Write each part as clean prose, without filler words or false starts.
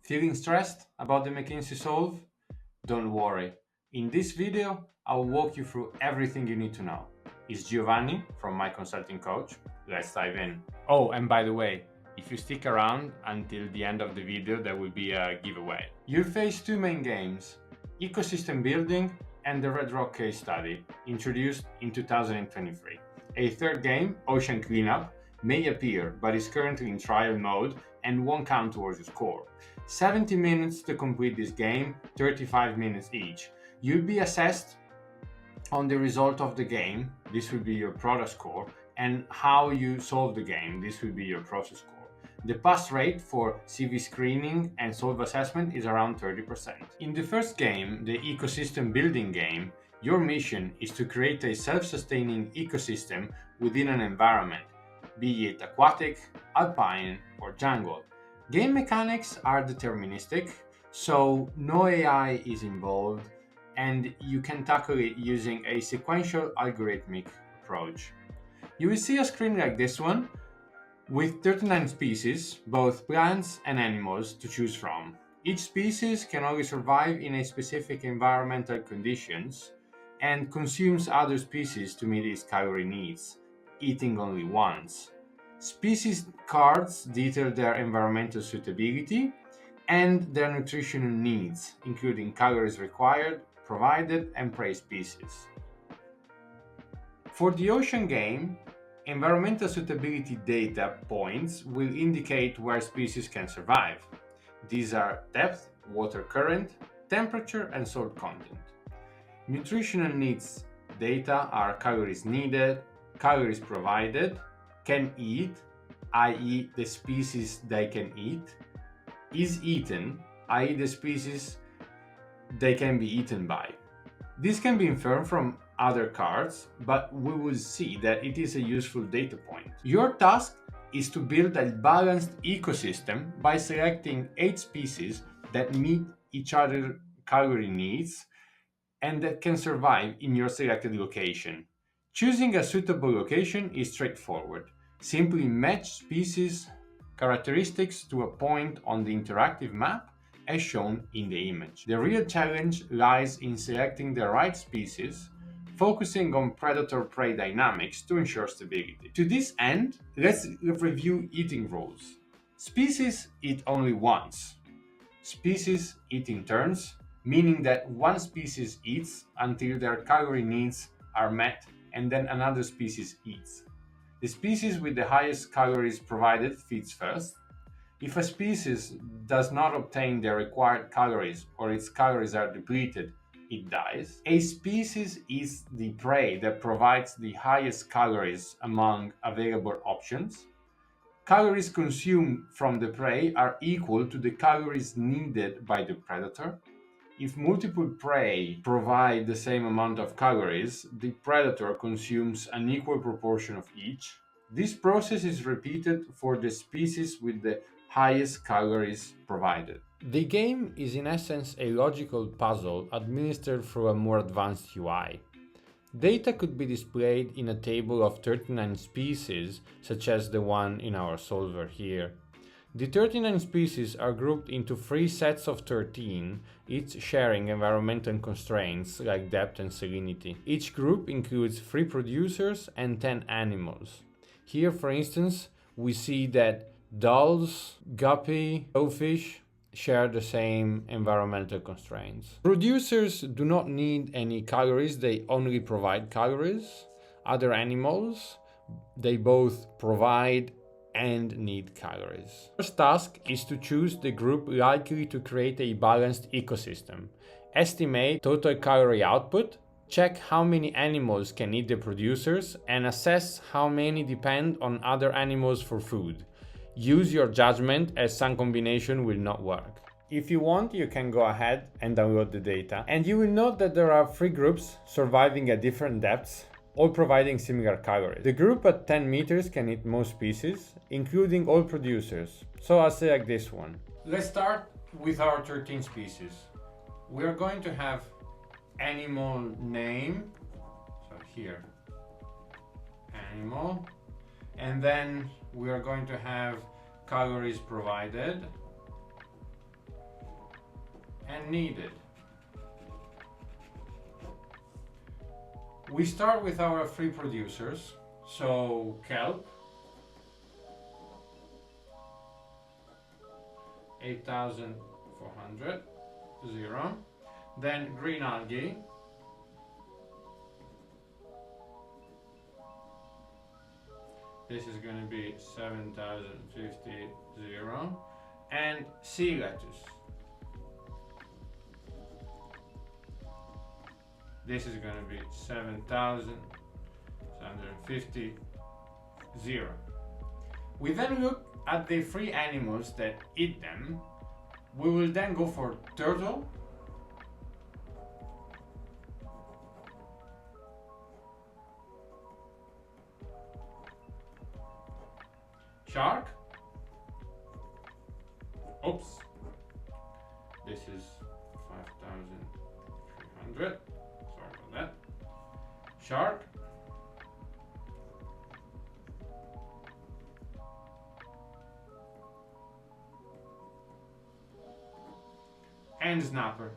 Feeling stressed about the McKinsey Solve? Don't worry. In this video, I'll walk you through everything you need to know. It's Giovanni from My Consulting Coach. Let's dive in. Oh, and by the way, if you stick around until the end of the video, there will be a giveaway. You'll face two main games, ecosystem building and the Redrock case study, introduced in 2023. A third game, ocean cleanup, may appear, but is currently in trial mode and won't count towards your score. 70 minutes to complete this game, 35 minutes each. You'll be assessed on the result of the game, this will be your product score, and how you solve the game, this will be your process score. The pass rate for CV screening and solve assessment is around 30%. In the first game, the ecosystem building game, your mission is to create a self-sustaining ecosystem within an environment, be it aquatic, alpine, or jungle. Game mechanics are deterministic, so no AI is involved, and you can tackle it using a sequential algorithmic approach. You will see a screen like this one with 39 species, both plants and animals, to choose from. Each species can only survive in a specific environmental conditions and consumes other species to meet its calorie needs, eating only once. Species cards detail their environmental suitability and their nutritional needs, including calories required, provided, and prey species. For the ocean game, environmental suitability data points will indicate where species can survive. These are depth, water current, temperature, and salt content. Nutritional needs data are calories needed, calories provided, can eat, i.e. the species they can eat, is eaten, i.e. the species they can be eaten by. This can be inferred from other cards, but we will see that it is a useful data point. Your task is to build a balanced ecosystem by selecting 8 species that meet each other's calorie needs and that can survive in your selected location. Choosing a suitable location is straightforward. Simply match species characteristics to a point on the interactive map as shown in the image. The real challenge lies in selecting the right species, focusing on predator-prey dynamics to ensure stability. To this end, let's review eating rules. Species eat only once. Species eat in turns, meaning that one species eats until their calorie needs are met and then another species eats. The species with the highest calories provided feeds first. If a species does not obtain the required calories or its calories are depleted, it dies. A species is the prey that provides the highest calories among available options. Calories consumed from the prey are equal to the calories needed by the predator. If multiple prey provide the same amount of calories, the predator consumes an equal proportion of each. This process is repeated for the species with the highest calories provided. The game is in essence a logical puzzle administered through a more advanced UI. Data could be displayed in a table of 39 species, such as the one in our solver here. The 39 species are grouped into 3 sets of 13, each sharing environmental constraints like depth and salinity. Each group includes 3 producers and 10 animals. Here, for instance, we see that dolls, guppy, shellfish share the same environmental constraints. Producers do not need any calories, they only provide calories. Other animals, they both provide and need calories. First task is to choose the group likely to create a balanced ecosystem. Estimate total calorie output, check how many animals can eat the producers, and assess how many depend on other animals for food. Use your judgment, as some combination will not work. If you want, you can go ahead and download the data, and you will note that there are 3 groups surviving at different depths, all providing similar calories. The group at 10 meters can eat most species, including all producers, so I'll select this one. Let's start with our 13 species. We are going to have animal name, so here, animal, and then we are going to have calories provided, and needed. We start with our three producers, so kelp, 8,400, 0. Then green algae, this is going to be 7,050, 0. And sea lettuce, this is going to be 7,750, 0. We then look at the three animals that eat them. We will then go for turtle, shark, oops, this is 5,300, sorry about that, shark, and snapper.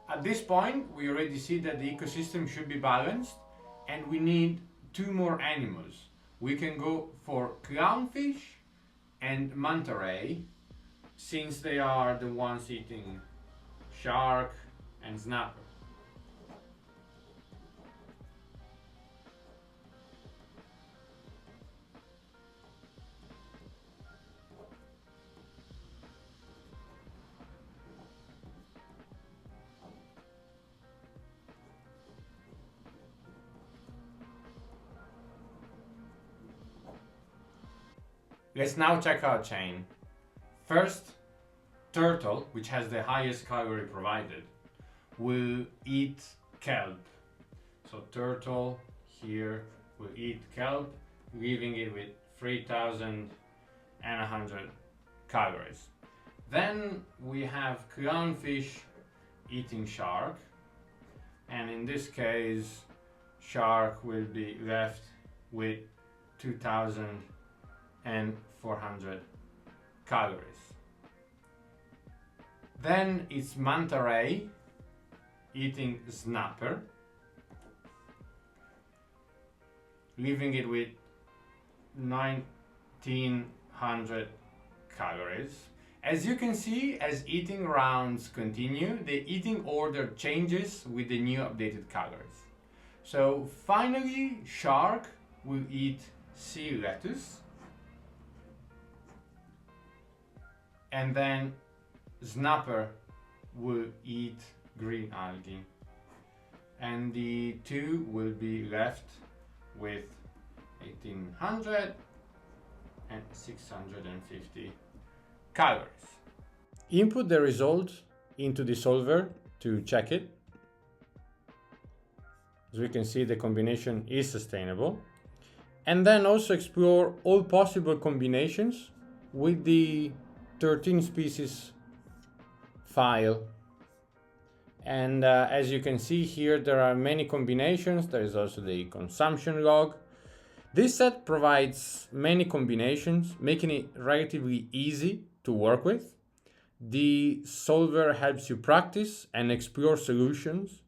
At this point, we already see that the ecosystem should be balanced and we need two more animals. We can go for clownfish and manta ray, since they are the ones eating shark and snapper. Let's now check our chain. First, turtle, which has the highest calorie provided, will eat kelp. So turtle here will eat kelp, leaving it with 3,100 calories. Then we have clownfish eating shark, and in this case, shark will be left with 2,400 calories. Then it's manta ray eating snapper, leaving it with 1,900 calories. As you can see, as eating rounds continue, the eating order changes with the new updated calories. So finally, shark will eat sea lettuce, and then snapper will eat green algae, and the two will be left with 1,800 and 650 calories. Input the result into the solver to check it. As we can see, the combination is sustainable. And then also explore all possible combinations with the 13 species file. And as you can see here, there are many combinations. There is also the consumption log. This set provides many combinations, making it relatively easy to work with. The solver helps you practice and explore solutions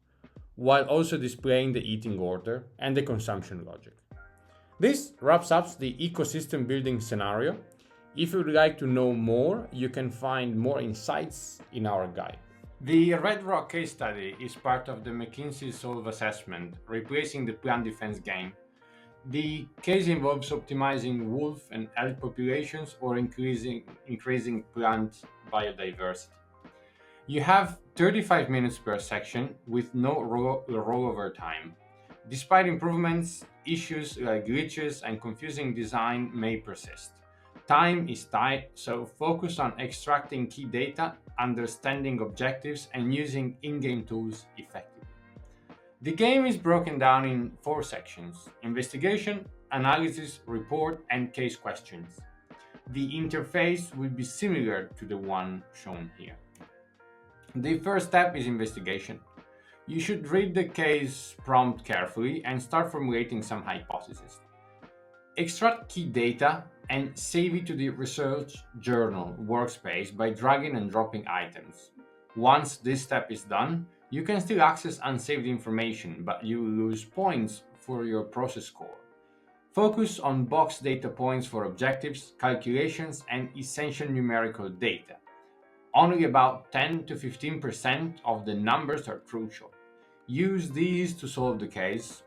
while also displaying the eating order and the consumption logic. This wraps up the ecosystem building scenario. If you would like to know more, you can find more insights in our guide. The Redrock case study is part of the McKinsey Solve assessment, replacing the plant defense game. The case involves optimizing wolf and elk populations or increasing plant biodiversity. You have 35 minutes per section with no rollover time. Despite improvements, issues like glitches and confusing design may persist. Time is tight, so focus on extracting key data, understanding objectives, and using in-game tools effectively. The game is broken down in 4 sections: investigation, analysis, report, and case questions. The interface will be similar to the one shown here. The first step is investigation. You should read the case prompt carefully and start formulating some hypotheses. Extract key data and save it to the research journal workspace by dragging and dropping items. Once this step is done, you can still access unsaved information, but you will lose points for your process score. Focus on box data points for objectives, calculations, and essential numerical data. Only about 10 to 15% of the numbers are crucial. Use these to solve the case,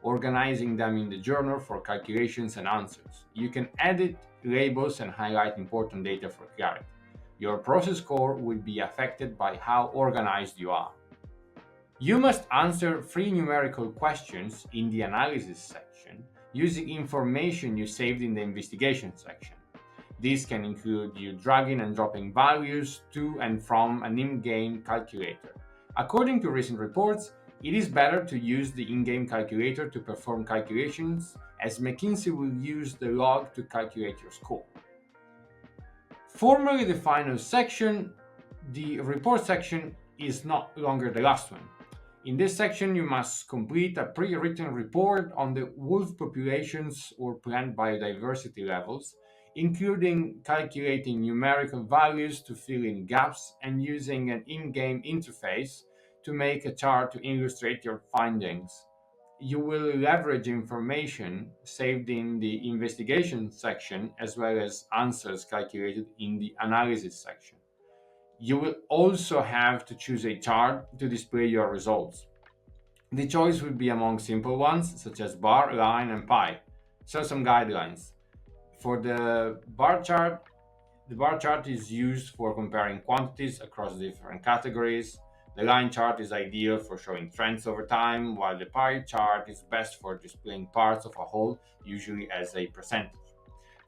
organizing them in the journal for calculations and answers. You can edit labels and highlight important data for clarity. Your process score will be affected by how organized you are. You must answer three numerical questions in the analysis section using information you saved in the investigation section. This can include you dragging and dropping values to and from an in-game calculator. According to recent reports, it is better to use the in-game calculator to perform calculations, as McKinsey will use the log to calculate your score. Formally, the final section, the report section, is not longer the last one. In this section, you must complete a pre-written report on the wolf populations or plant biodiversity levels, including calculating numerical values to fill in gaps and using an in-game interface to make a chart to illustrate your findings. You will leverage information saved in the investigation section as well as answers calculated in the analysis section. You will also have to choose a chart to display your results. The choice will be among simple ones such as bar, line, and pie. So some guidelines. For the bar chart is used for comparing quantities across different categories. The line chart is ideal for showing trends over time, while the pie chart is best for displaying parts of a whole, usually as a percentage.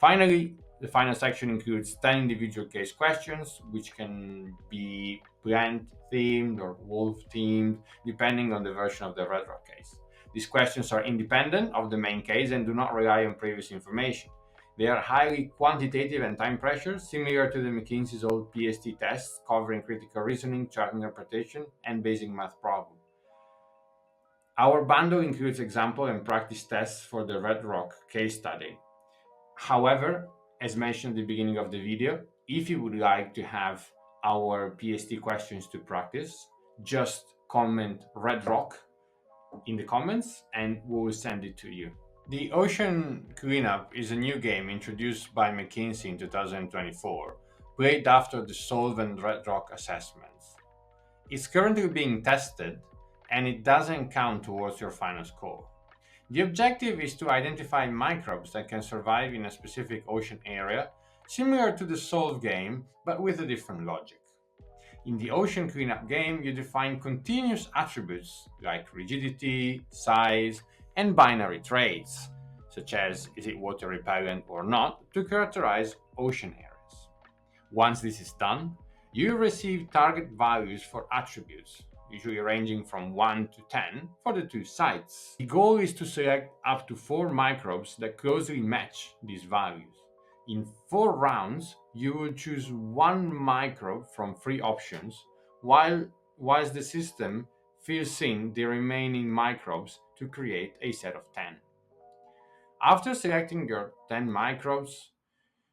Finally, the final section includes 10 individual case questions, which can be plant themed or wolf themed, depending on the version of the Redrock case. These questions are independent of the main case and do not rely on previous information. They are highly quantitative and time pressured, similar to the McKinsey's old PST tests covering critical reasoning, chart interpretation, and basic math problems. Our bundle includes example and practice tests for the Redrock case study. However, as mentioned at the beginning of the video, if you would like to have our PST questions to practice, just comment Redrock in the comments and we will send it to you. The Ocean Cleanup is a new game introduced by McKinsey in 2024, played after the Solve and Redrock assessments. It's currently being tested and it doesn't count towards your final score. The objective is to identify microbes that can survive in a specific ocean area, similar to the Solve game, but with a different logic. In the Ocean Cleanup game, you define continuous attributes like rigidity, size, and binary traits, such as is it water repellent or not, to characterize ocean areas. Once this is done, you receive target values for attributes, usually ranging from 1 to 10 for the two sites. The goal is to select up to 4 microbes that closely match these values. In 4 rounds, you will choose 1 microbe from 3 options, whilst the system fills in the remaining microbes to create a set of 10. After selecting your 10 microbes,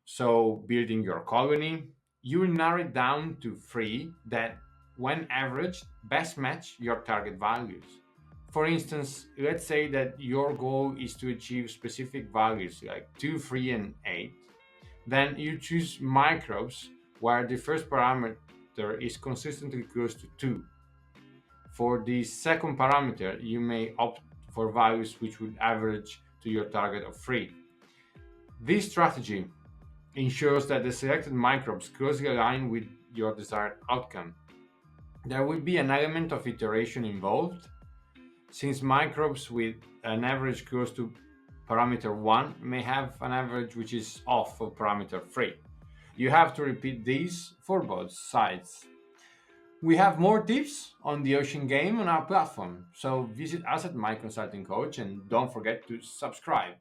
so building your colony, you will narrow it down to 3 that, when averaged, best match your target values. For instance, let's say that your goal is to achieve specific values like 2, 3, and 8. Then you choose microbes where the first parameter is consistently close to 2. For the second parameter, you may opt for values which would average to your target of 3. This strategy ensures that the selected microbes closely align with your desired outcome. There will be an element of iteration involved, since microbes with an average close to parameter 1 may have an average which is off for parameter 3. You have to repeat these for both sides. We have more tips on the Ocean game on our platform, so visit us at My Consulting Coach and don't forget to subscribe.